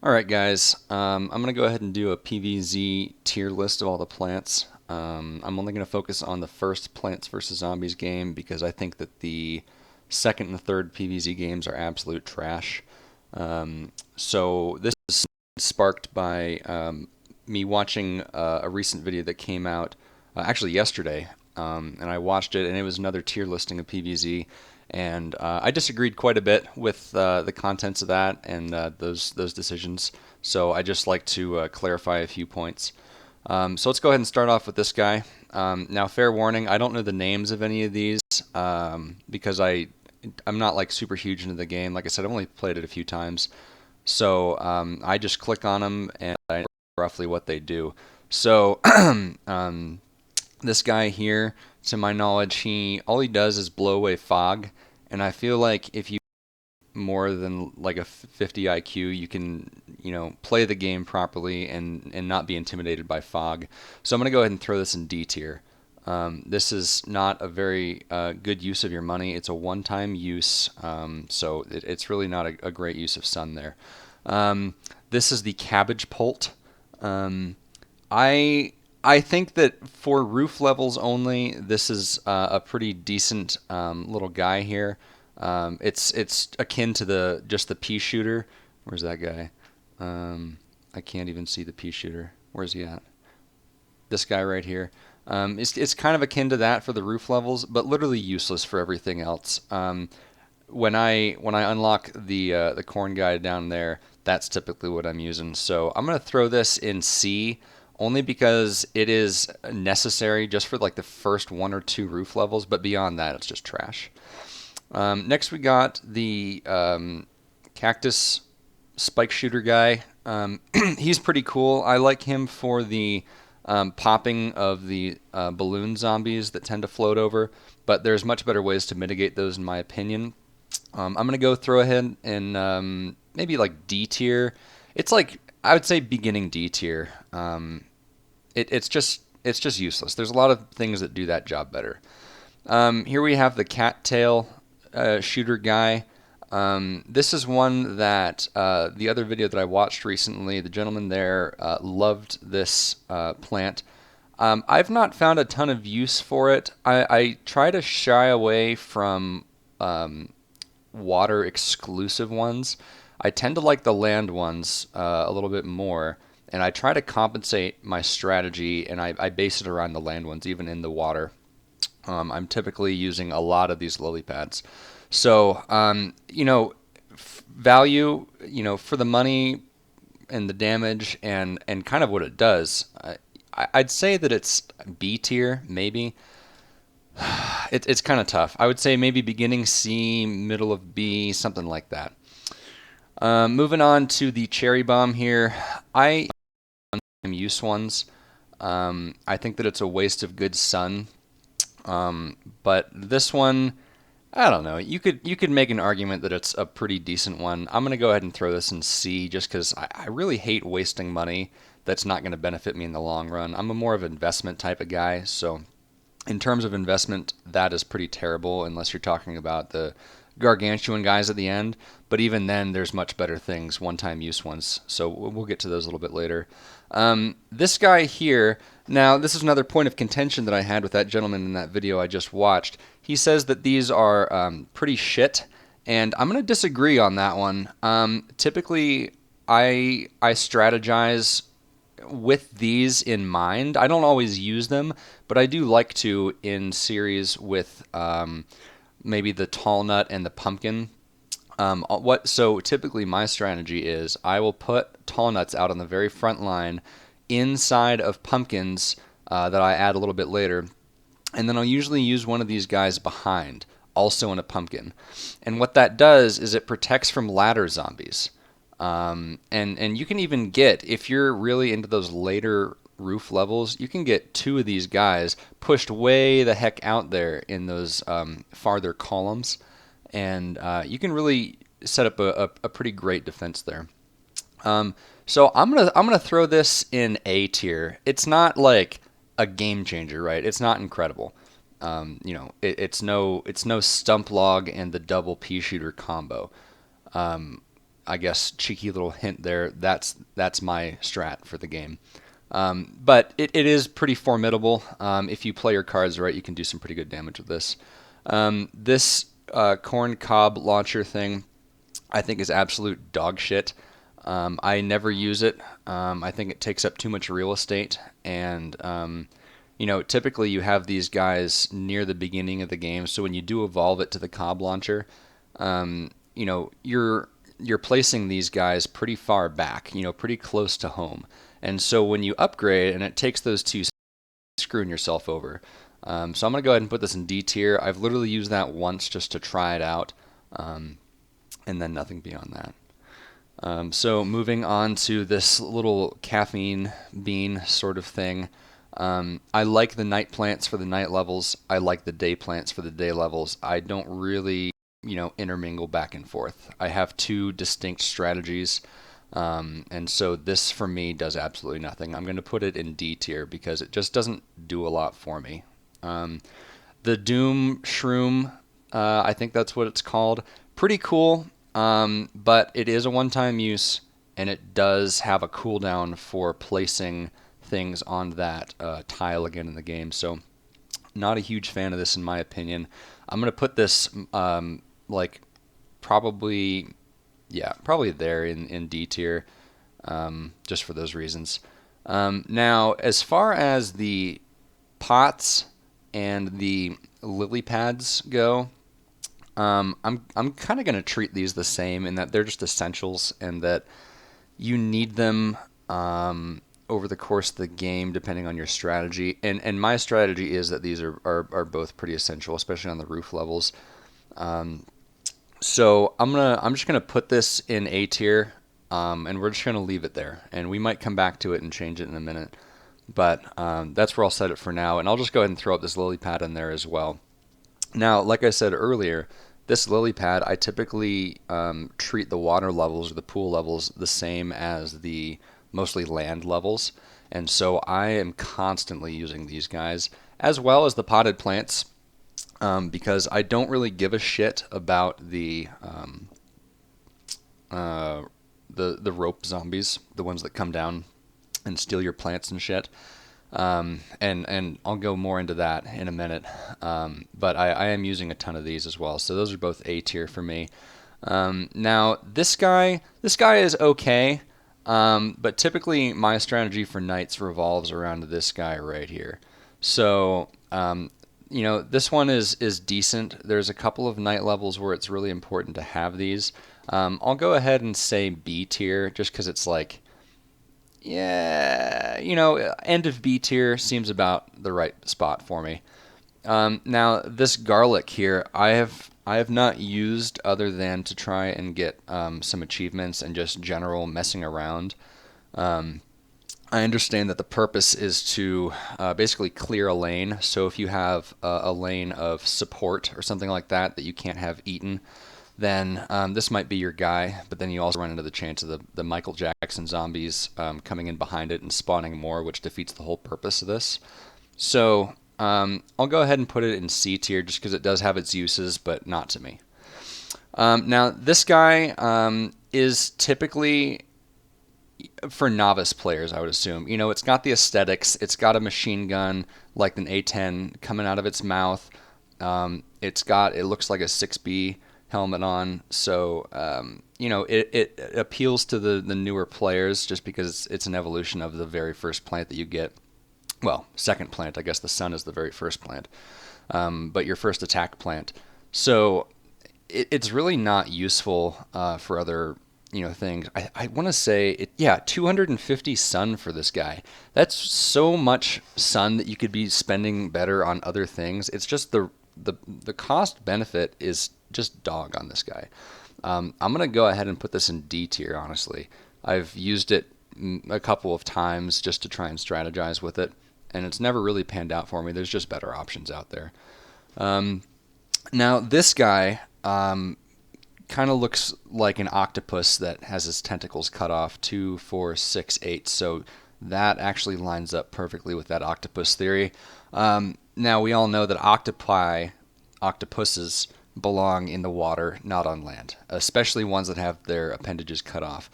Alright guys, I'm going to go ahead and do a PvZ tier list of all the plants. I'm only going to focus on the first Plants vs. Zombies game because I think that the second and third PvZ games are absolute trash. So this is sparked by me watching a recent video that came out actually yesterday, and I watched it, and it was another tier listing of PvZ, and I disagreed quite a bit with the contents of that and those decisions. So I just like to clarify a few points. So let's go ahead and start off with this guy. Now, fair warning, I don't know the names of any of these because I'm not like super huge into the game. Like I said, I've only played it a few times. So I just click on them and I know roughly what they do. So this guy here, to my knowledge, he all he does is blow away fog, and I feel like if you more than like a 50 IQ, you can, play the game properly and not be intimidated by fog. So I'm going to go ahead and throw this in D tier. This is not a very good use of your money. It's a one-time use, so it's really not a great use of sun there. This is the cabbage pult. Um, I think that for roof levels only, this is a pretty decent little guy here. It's akin to just the pea shooter. Where's that guy? I can't even see the pea shooter. Where's he at? This guy right here. It's kind of akin to that for the roof levels, but literally useless for everything else. When I unlock the corn guy down there, that's typically what I'm using. So I'm gonna throw this in C only because it is necessary just for like the first one or two roof levels, but beyond that, it's just trash. Next, we got the cactus spike shooter guy. He's pretty cool. I like him for the popping of the balloon zombies that tend to float over, but there's much better ways to mitigate those, in my opinion. I'm going to go throw ahead and maybe like D tier. It's like, I would say beginning D tier. It's just useless. There's a lot of things that do that job better. Here we have the cattail shooter guy. This is one that the other video that I watched recently, the gentleman there loved this plant. I've not found a ton of use for it. I try to shy away from water exclusive ones. I tend to like the land ones a little bit more, and I try to compensate my strategy, and I base it around the land ones, even in the water. I'm typically using a lot of these lily pads. So, value, for the money and the damage and kind of what it does, I'd say that it's B tier, maybe. It's kind of tough. I would say maybe beginning C, middle of B, something like that. Moving on to the cherry bomb here. I use ones. I think that it's a waste of good sun. But this one, I don't know. You could make an argument that it's a pretty decent one. I'm gonna go ahead and throw this in C just because I really hate wasting money that's not going to benefit me in the long run. I'm a more of an investment type of guy, so in terms of investment, that is pretty terrible unless you're talking about the gargantuan guys at the end. But even then, there's much better things, one-time use ones. So we'll get to those a little bit later. This guy here, now this is another point of contention that I had with that gentleman in that video I just watched. He says that these are pretty shit, and I'm going to disagree on that one. Typically, I strategize with these in mind. I don't always use them, but I do like to in series with maybe the tall nut and the pumpkin. So typically my strategy is I will put tall nuts out on the very front line inside of pumpkins that I add a little bit later, and then I'll usually use one of these guys behind, also in a pumpkin. And what that does is it protects from ladder zombies. And you can even get, if you're really into those later roof levels, you can get two of these guys pushed way the heck out there in those farther columns, and you can really set up a pretty great defense there. So I'm gonna throw this in A tier. It's not like a game changer, right? It's not incredible. It's no stump log and the double pea shooter combo. I guess, cheeky little hint there. That's my strat for the game. But it is pretty formidable. If you play your cards right, you can do some pretty good damage with this. This corn cob launcher thing, I think, is absolute dog shit. I never use it. I think it takes up too much real estate, and typically you have these guys near the beginning of the game. So when you do evolve it to the cob launcher, you're placing these guys pretty far back, pretty close to home. And so when you upgrade and it takes those two, screwing yourself over. So I'm going to go ahead and put this in D tier. I've literally used that once just to try it out, and then nothing beyond that. So moving on to this little caffeine bean sort of thing. I like the night plants for the night levels. I like the day plants for the day levels. I don't really, intermingle back and forth. I have two distinct strategies. And so this for me does absolutely nothing. I'm going to put it in D tier because it just doesn't do a lot for me. The Doom Shroom, I think that's what it's called. Pretty cool, but it is a one-time use, and it does have a cooldown for placing things on that tile again in the game. So not a huge fan of this in my opinion. I'm going to put this probably there in D tier, just for those reasons. Now, as far as the pots and the lily pads go, I'm kind of going to treat these the same in that they're just essentials and that you need them over the course of the game depending on your strategy. And my strategy is that these are both pretty essential, especially on the roof levels. So I'm just gonna put this in A tier, and we're just gonna leave it there. And we might come back to it and change it in a minute, but that's where I'll set it for now. And I'll just go ahead and throw up this lily pad in there as well. Now, like I said earlier, this lily pad, I typically treat the water levels or the pool levels the same as the mostly land levels, and so I am constantly using these guys as well as the potted plants. Because I don't really give a shit about the rope zombies, the ones that come down and steal your plants and shit. And I'll go more into that in a minute. But I am using a ton of these as well, so those are both A tier for me. Now this guy is okay, but typically my strategy for knights revolves around this guy right here. So this one is decent. There's a couple of night levels where it's really important to have these. I'll go ahead and say B tier just because it's end of B tier seems about the right spot for me. Now this garlic here, I have not used other than to try and get some achievements and just general messing around. I understand that the purpose is to basically clear a lane. So if you have a lane of support or something like that you can't have eaten, then this might be your guy. But then you also run into the chance of the Michael Jackson zombies coming in behind it and spawning more, which defeats the whole purpose of this. So I'll go ahead and put it in C tier just because it does have its uses, but not to me. Now this guy is typically for novice players, I would assume. It's got the aesthetics. It's got a machine gun like an A10 coming out of its mouth. It looks like a 6B helmet on. So, it appeals to the newer players just because it's an evolution of the very first plant that you get. Well, second plant. I guess the sun is the very first plant. But your first attack plant. So it's really not useful for other things. I want to say 250 sun for this guy. That's so much sun that you could be spending better on other things. It's just the cost benefit is just dog on this guy. I'm gonna go ahead and put this in D tier. Honestly, I've used it a couple of times just to try and strategize with it, and it's never really panned out for me. There's just better options out there. Now this guy kind of looks like an octopus that has his tentacles cut off 2, 4, 6, 8. So that actually lines up perfectly with that octopus theory. Now we all know that octopuses belong in the water, not on land, especially ones that have their appendages cut off.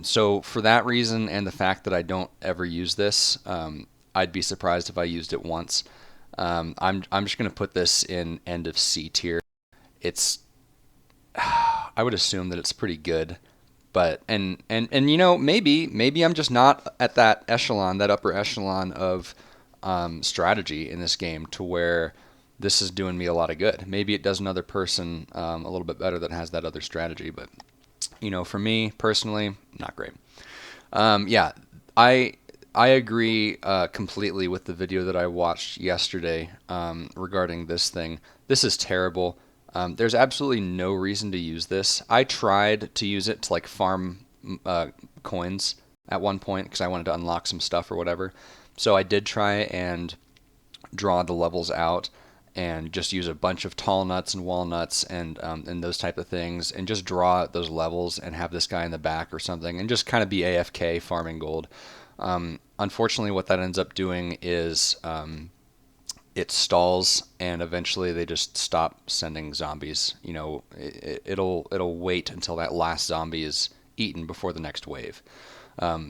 So for that reason and the fact that I don't ever use this, I'd be surprised if I used it once. I'm just going to put this in end of C tier. It's I would assume that it's pretty good, but and maybe I'm just not at that echelon, that upper echelon of strategy in this game to where this is doing me a lot of good. Maybe it does another person a little bit better that has that other strategy, but for me personally, not great. Yeah, I I agree completely with the video that I watched yesterday regarding this thing. This is terrible. There's absolutely no reason to use this. I tried to use it to like farm coins at one point because I wanted to unlock some stuff or whatever. So I did try and draw the levels out and just use a bunch of tall nuts and walnuts and those type of things and just draw out those levels and have this guy in the back or something and just kind of be AFK farming gold. Unfortunately, what that ends up doing is it stalls and eventually they just stop sending zombies. It'll wait until that last zombie is eaten before the next wave.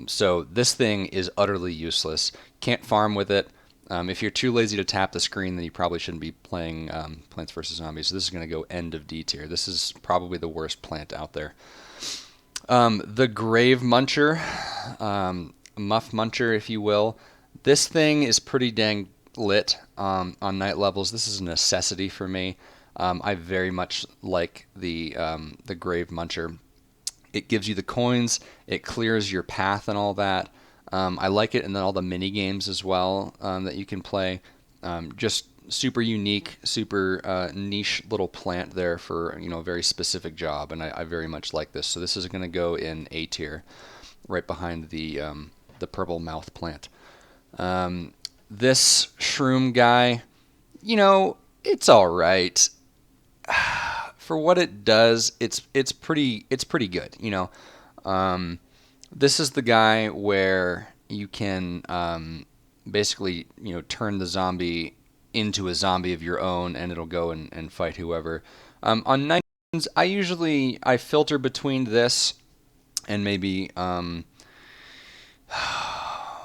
So this thing is utterly useless. Can't farm with it. If you're too lazy to tap the screen, then you probably shouldn't be playing Plants vs. Zombies. So this is going to go end of D tier. This is probably the worst plant out there. The Grave Muncher, Muff Muncher, if you will. This thing is pretty dang lit on night levels. This is a necessity for me. I very much like the Grave Muncher. It gives you the coins. It clears your path and all that. I like it, and then all the mini games as well that you can play. Just super unique, super niche little plant there for a very specific job, and I very much like this. So this is going to go in A tier, right behind the purple mouth plant. This shroom guy, it's all right. For what it does, it's pretty good. This is the guy where you can basically turn the zombie into a zombie of your own, and it'll go and fight whoever. On 19s, I filter between this and maybe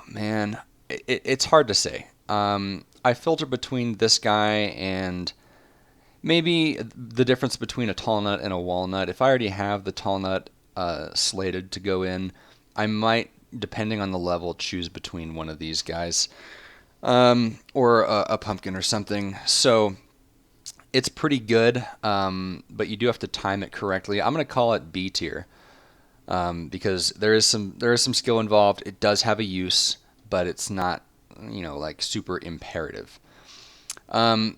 man, it's hard to say. I filter between this guy and maybe the difference between a tall nut and a walnut. If I already have the tall nut slated to go in, I might, depending on the level, choose between one of these guys or a pumpkin or something. So it's pretty good, but you do have to time it correctly. I'm going to call it B tier because there is some skill involved. It does have a use, but it's not like super imperative.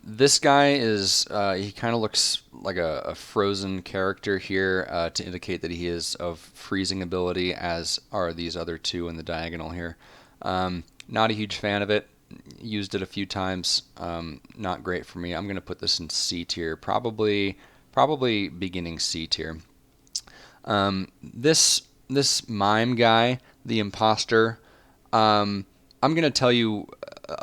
This guy is, he kind of looks like a frozen character here to indicate that he is of freezing ability, as are these other two in the diagonal here. Not a huge fan of it. Used it a few times. Not great for me. I'm going to put this in C tier, probably beginning C tier. This mime guy, the imposter, I'm going to tell you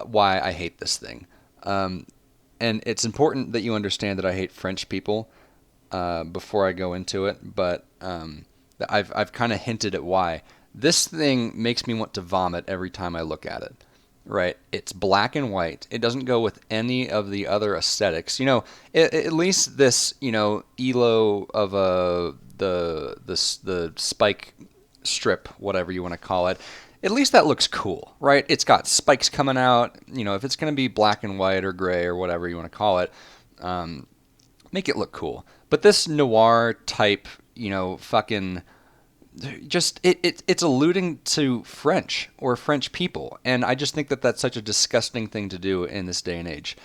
why I hate this thing. And it's important that you understand that I hate French people before I go into it, but I've kind of hinted at why. This thing makes me want to vomit every time I look at it. Right? It's black and white. It doesn't go with any of the other aesthetics. At least this, elo of the spike strip, whatever you want to call it. At least that looks cool, right? It's got spikes coming out. If it's going to be black and white or gray or whatever you want to call it, make it look cool. But this noir type, fucking just it's alluding to French or French people, and I just think that that's such a disgusting thing to do in this day and age.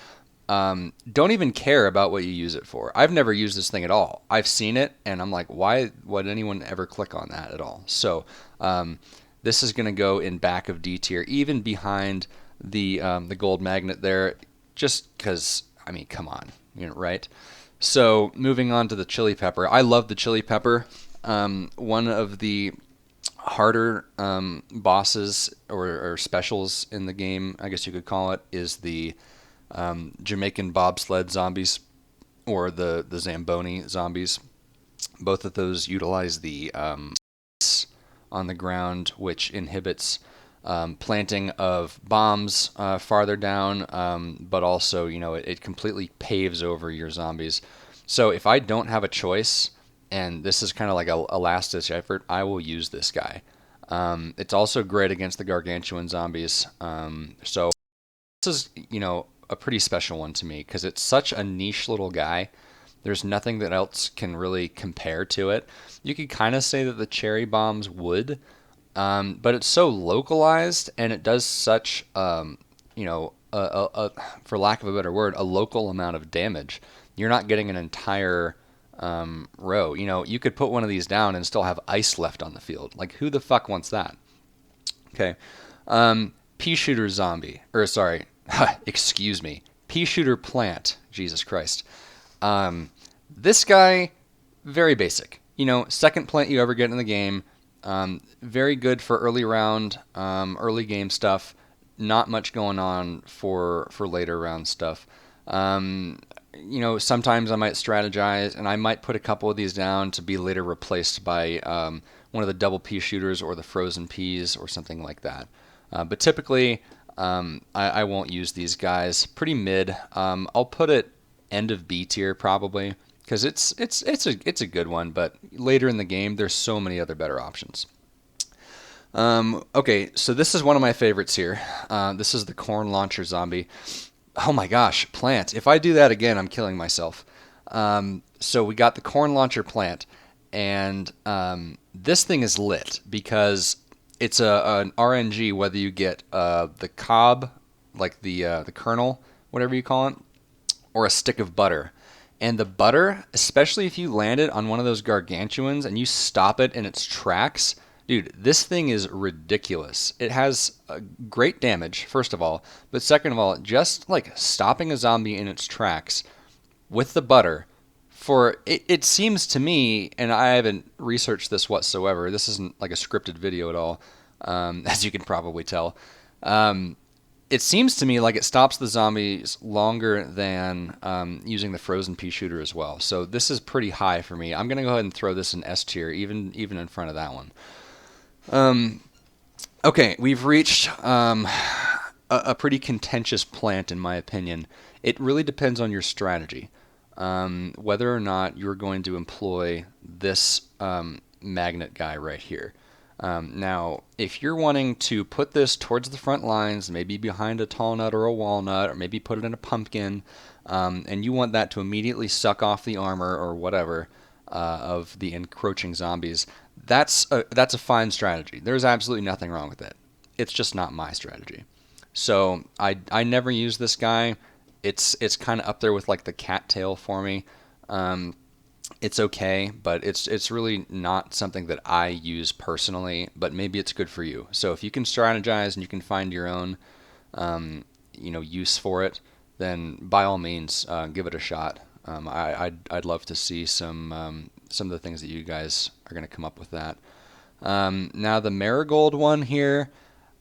Don't even care about what you use it for. I've never used this thing at all. I've seen it, and I'm like, why would anyone ever click on that at all? So this is going to go in back of D tier, even behind the gold magnet there, just because, come on, right? So moving on to the chili pepper. I love the chili pepper. One of the harder bosses or specials in the game, I guess you could call it, is the Jamaican bobsled zombies. or the Zamboni zombies. Both of those utilize the on the ground, which inhibits planting of bombs farther down, but also, it completely paves over your zombies. So if I don't have a choice, and this is kind of like a last ditch effort, I will use this guy. It's also great against the gargantuan zombies. So this is, a pretty special one to me because it's such a niche little guy. There's nothing that else can really compare to it. You could kind of say that the cherry bombs would, but it's so localized and it does such, for lack of a better word, a local amount of damage. You're not getting an entire row. You could put one of these down and still have ice left on the field. Like, who the fuck wants that? Okay. Pea shooter zombie. Or, sorry. Excuse me. Pea shooter plant. Jesus Christ. This guy, very basic. Second plant you ever get in the game. Very good for early round, early game stuff. Not much going on for later round stuff. Sometimes I might strategize and I might put a couple of these down to be later replaced by one of the double pea shooters or the frozen peas or something like that. But typically, I won't use these guys. Pretty mid. I'll put it end of B tier probably because it's a good one. But later in the game, there's so many other better options. Okay, so this is one of my favorites here. This is the corn launcher zombie. Oh my gosh, plant. If I do that again, I'm killing myself. So we got the corn launcher plant, and this thing is lit because it's an RNG whether you get the cob, like the kernel, whatever you call it, or a stick of butter. And the butter, especially if you land it on one of those gargantuans and you stop it in its tracks, dude, this thing is ridiculous. It has great damage, first of all, but second of all, just like stopping a zombie in its tracks with the butter, for it seems to me, and I haven't researched this whatsoever, this isn't like a scripted video at all, as you can probably tell. It seems to me like it stops the zombies longer than using the frozen pea shooter as well. So this is pretty high for me. I'm going to go ahead and throw this in S tier, even in front of that one. Okay, we've reached a pretty contentious plant, in my opinion. It really depends on your strategy, whether or not you're going to employ this magnet guy right here. Now, if you're wanting to put this towards the front lines, maybe behind a tall nut or a walnut, or maybe put it in a pumpkin, and you want that to immediately suck off the armor or whatever of the encroaching zombies, that's a fine strategy. There's absolutely nothing wrong with it. It's just not my strategy. So I never use this guy. It's kind of up there with like the cattail for me. It's okay, but it's really not something that I use personally, but maybe it's good for you. So if you can strategize and you can find your own use for it, then by all means give it a shot. I'd love to see some of the things that you guys are going to come up with that. Now the marigold one here,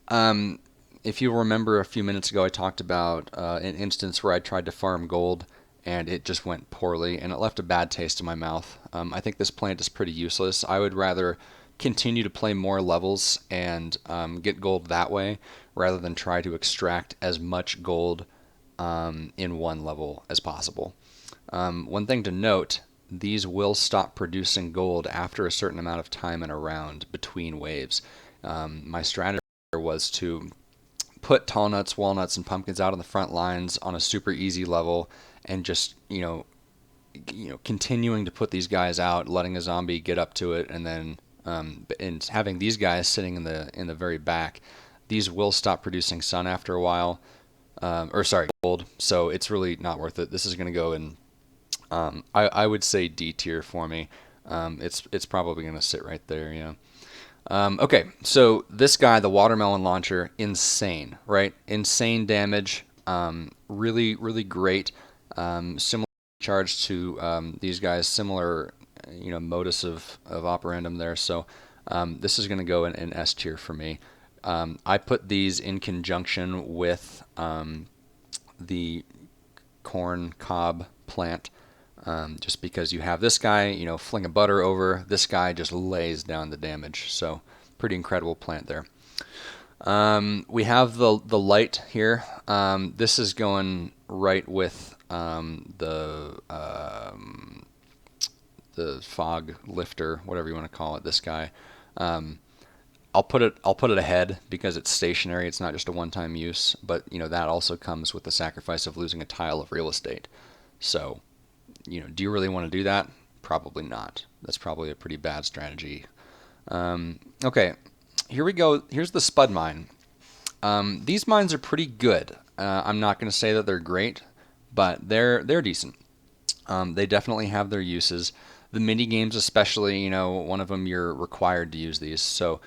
if you remember a few minutes ago I talked about an instance where I tried to farm gold and it just went poorly, and it left a bad taste in my mouth. I think this plant is pretty useless. I would rather continue to play more levels and get gold that way, rather than try to extract as much gold in one level as possible. One thing to note, these will stop producing gold after a certain amount of time in a round between waves. My strategy was to put tall nuts, walnuts, and pumpkins out on the front lines on a super easy level, and just continuing to put these guys out, letting a zombie get up to it, and then and having these guys sitting in the very back. These will stop producing sun after a while, gold. So it's really not worth it. This is going to go in. I would say D tier for me. It's probably going to sit right there. Yeah. Okay, so this guy, the watermelon launcher, insane, right? Insane damage. Really, really great. Similar charge to these guys, similar, modus of operandum there. So this is going to go in S tier for me. I put these in conjunction with the corn cob plant. just because you have this guy, you know, fling a butter over, this guy just lays down the damage. So pretty incredible plant there. We have the light here. This is going right with the fog lifter, whatever you want to call it. This guy. I'll put it ahead because it's stationary. It's not just a one-time use, but you know that also comes with the sacrifice of losing a tile of real estate. So, you know, do you really want to do that? Probably not. That's probably a pretty bad strategy. Okay, here we go. Here's the spud mine. These mines are pretty good. I'm not going to say that they're great, but they're decent. They definitely have their uses. The mini games, especially, you know, one of them you're required to use these. So,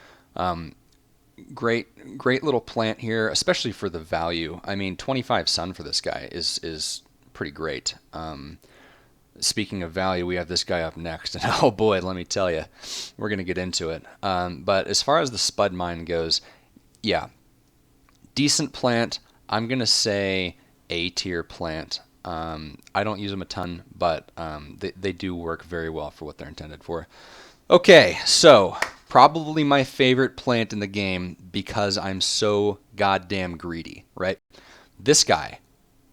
great little plant here, especially for the value. I mean, 25 sun for this guy is pretty great. Speaking of value, we have this guy up next, and oh boy, let me tell you, we're gonna get into it. But as far as the spud mine goes, yeah, decent plant. I'm gonna say A tier plant. I don't use them a ton, but they do work very well for what they're intended for. Okay, so probably my favorite plant in the game because I'm so goddamn greedy, right? This guy,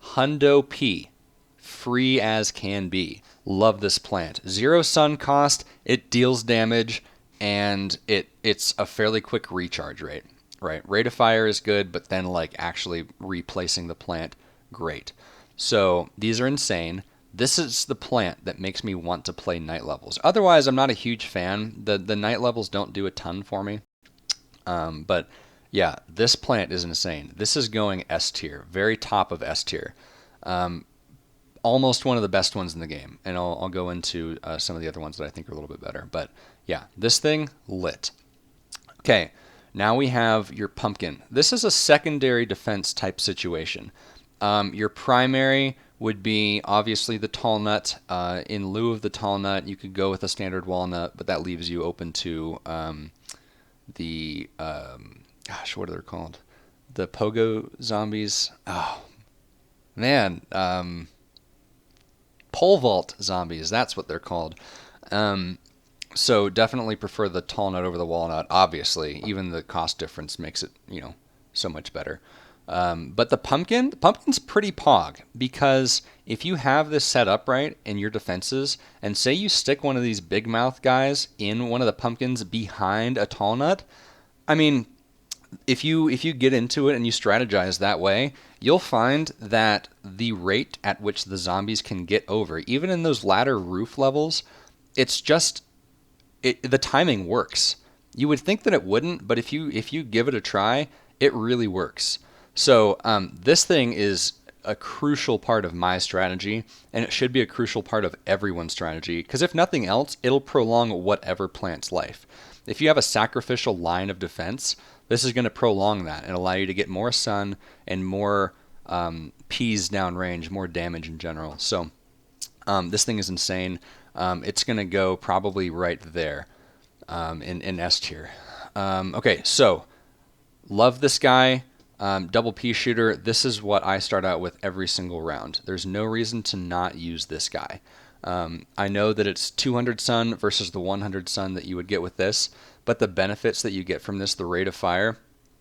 Hundo P, free as can be. Love this plant. 0 sun cost, it deals damage, and it's a fairly quick recharge rate, right? Rate of fire is good, but then like actually replacing the plant, great. So these are insane. This is the plant that makes me want to play night levels. Otherwise, I'm not a huge fan. The night levels don't do a ton for me. But yeah, this plant is insane. This is going S tier, very top of S tier. Almost one of the best ones in the game. And I'll go into some of the other ones that I think are a little bit better. But yeah, this thing, lit. Okay, now we have your pumpkin. This is a secondary defense type situation. Your primary would be obviously the tall nut. In lieu of the tall nut, you could go with a standard walnut, but that leaves you open to gosh, what are they called? The pogo zombies. Oh man, pole vault zombies. That's what they're called. So definitely prefer the tall nut over the walnut. Obviously, even the cost difference makes it, you know, so much better. But the pumpkin's pretty pog because if you have this set up right in your defenses, and say you stick one of these big mouth guys in one of the pumpkins behind a tall nut, I mean, if you get into it and you strategize that way, you'll find that the rate at which the zombies can get over, even in those ladder roof levels, it's just the timing works. You would think that it wouldn't, but if you give it a try, it really works. So this thing is a crucial part of my strategy, and it should be a crucial part of everyone's strategy, because if nothing else, it'll prolong whatever plant's life. If you have a sacrificial line of defense, this is going to prolong that and allow you to get more sun and more Ps downrange, more damage in general. So this thing is insane. It's going to go probably right there in S tier. Okay, so love this guy. Double P shooter, this is what I start out with every single round. There's no reason to not use this guy. I know that it's 200 sun versus the 100 sun that you would get with this, but the benefits that you get from this, the rate of fire,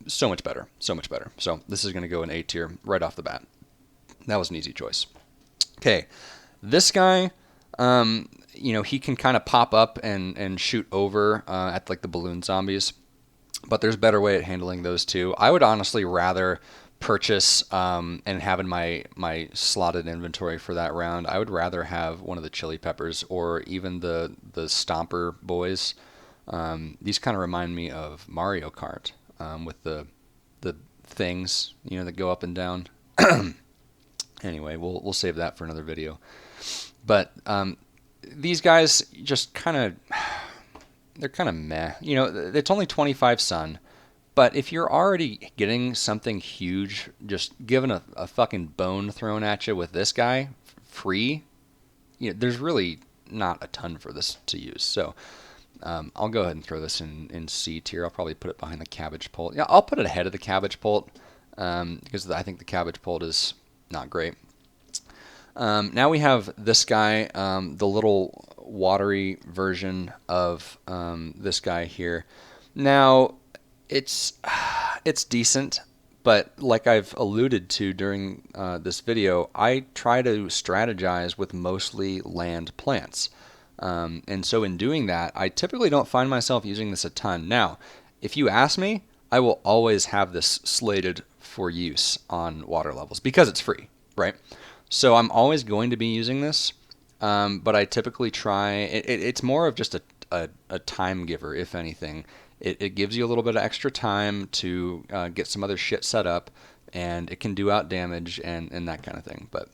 so much better, so much better. So this is going to go in A tier right off the bat. That was an easy choice. Okay, this guy, you know, he can kind of pop up and shoot over at like the balloon zombies. But there's a better way at handling those too. I would honestly rather purchase and have in my slotted inventory for that round. I would rather have one of the chili peppers or even the stomper boys. These kind of remind me of Mario Kart with the things, you know, that go up and down. Anyway, we'll save that for another video. But these guys just kind of, they're kind of meh. You know, it's only 25 sun, but if you're already getting something huge, just given a fucking bone thrown at you with this guy free, you know, there's really not a ton for this to use. So I'll go ahead and throw this in C tier. I'll probably put it behind the cabbage pult. Yeah, I'll put it ahead of the cabbage pult because I think the cabbage pult is not great. Now we have this guy, the little watery version of this guy here. Now, it's it's decent, but like I've alluded to during this video, I try to strategize with mostly land plants. And so in doing that, I typically don't find myself using this a ton. Now, if you ask me, I will always have this slated for use on water levels because it's free, right? So I'm always going to be using this, but I typically try. It's more of just a time giver, if anything. It gives you a little bit of extra time to get some other shit set up, and it can do out damage and that kind of thing. But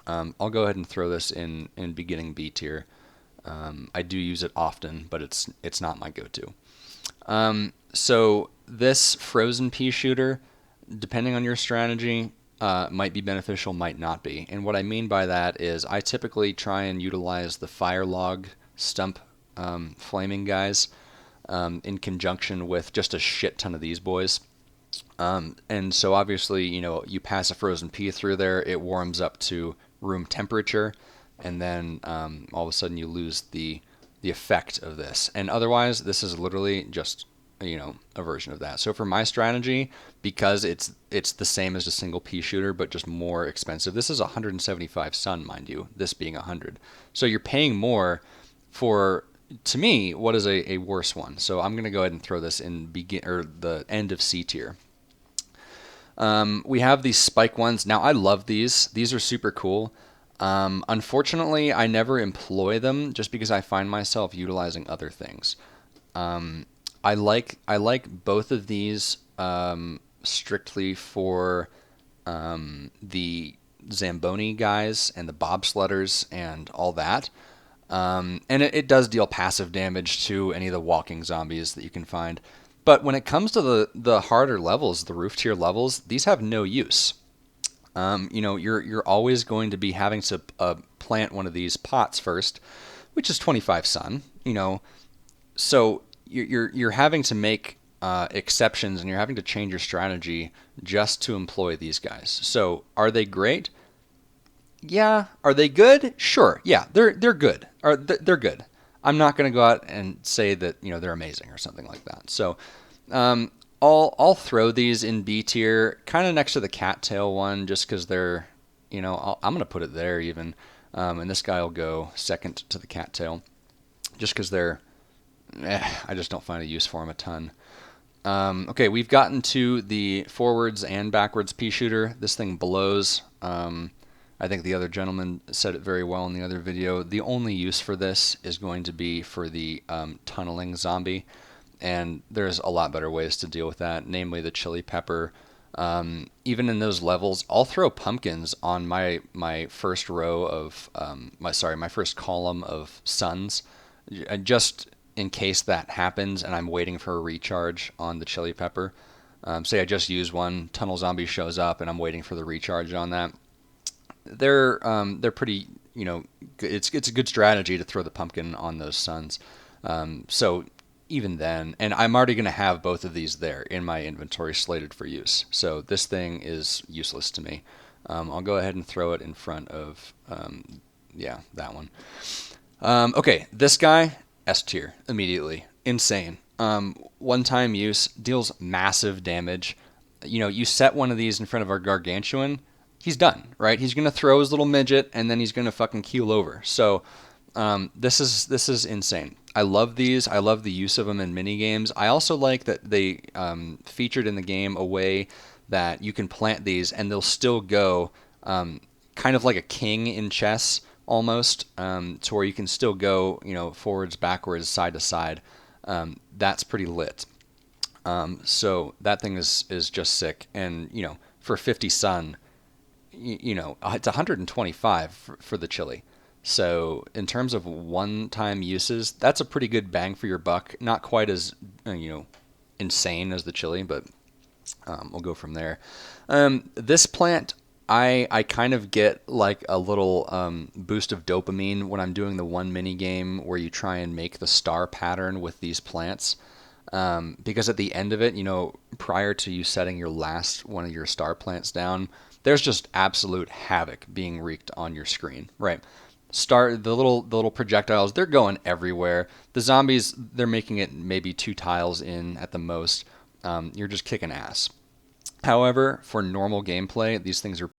I'll go ahead and throw this in beginning B tier. I do use it often, but it's not my go-to. So this frozen pea shooter, depending on your strategy, might be beneficial, might not be. And what I mean by that is I typically try and utilize the fire log stump flaming guys in conjunction with just a shit ton of these boys. And so obviously, you pass a frozen pea through there, it warms up to room temperature, and then all of a sudden you lose the effect of this. And otherwise, this is literally just a version of that. So for my strategy, because it's the same as a single pea shooter but just more expensive. This is 175 sun, mind you, this being 100. So you're paying more for, to me, what is a worse one. So I'm going to go ahead and throw this in the end of C tier. We have these spike ones. Now I love these. These are super cool. Unfortunately, I never employ them just because I find myself utilizing other things. I like both of these strictly for the Zamboni guys and the bobsledders and all that. And it does deal passive damage to any of the walking zombies that you can find. But when it comes to the harder levels, the roof tier levels, these have no use. You're always going to be having to plant one of these pots first, which is 25 sun. So you're having to make exceptions, and you're having to change your strategy just to employ these guys. So are they great? Yeah. Are they good? Sure. Yeah, they're good. They're good. I'm not going to go out and say that they're amazing or something like that. So I'll throw these in B tier, kind of next to the cattail one, just because they're I'm going to put it there even, and this guy will go second to the cattail, just because they're I just don't find a use for them a ton. Okay, we've gotten to the forwards and backwards pea shooter. This thing blows. I think the other gentleman said it very well in the other video. The only use for this is going to be for the tunneling zombie, and there's a lot better ways to deal with that, namely the chili pepper. Even in those levels, I'll throw pumpkins on my first row of my first column of suns, just in case that happens and I'm waiting for a recharge on the chili pepper. Say I just used one, tunnel zombie shows up, and I'm waiting for the recharge on that. They're pretty, it's a good strategy to throw the pumpkin on those suns. So even then, and I'm already going to have both of these there in my inventory slated for use. So this thing is useless to me. I'll go ahead and throw it in front of, that one. Okay, this guy, S tier immediately. Insane. One-time use, deals massive damage. You set one of these in front of our gargantuan, he's done, right? He's going to throw his little midget, and then he's going to fucking keel over. So this is insane. I love these. I love the use of them in mini games. I also like that they featured in the game a way that you can plant these, and they'll still go kind of like a king in chess almost, to where you can still go, forwards, backwards, side to side. That's pretty lit. So that thing is just sick. And, for 50 sun, it's 125 for the chili. So in terms of one-time uses, that's a pretty good bang for your buck. Not quite as, insane as the chili, but we'll go from there. This plant, I kind of get like a little boost of dopamine when I'm doing the one mini game where you try and make the star pattern with these plants. Because at the end of it, prior to you setting your last one of your star plants down, there's just absolute havoc being wreaked on your screen, right? The little projectiles, they're going everywhere. The zombies, they're making it maybe 2 tiles in at the most. You're just kicking ass. However, for normal gameplay, these things are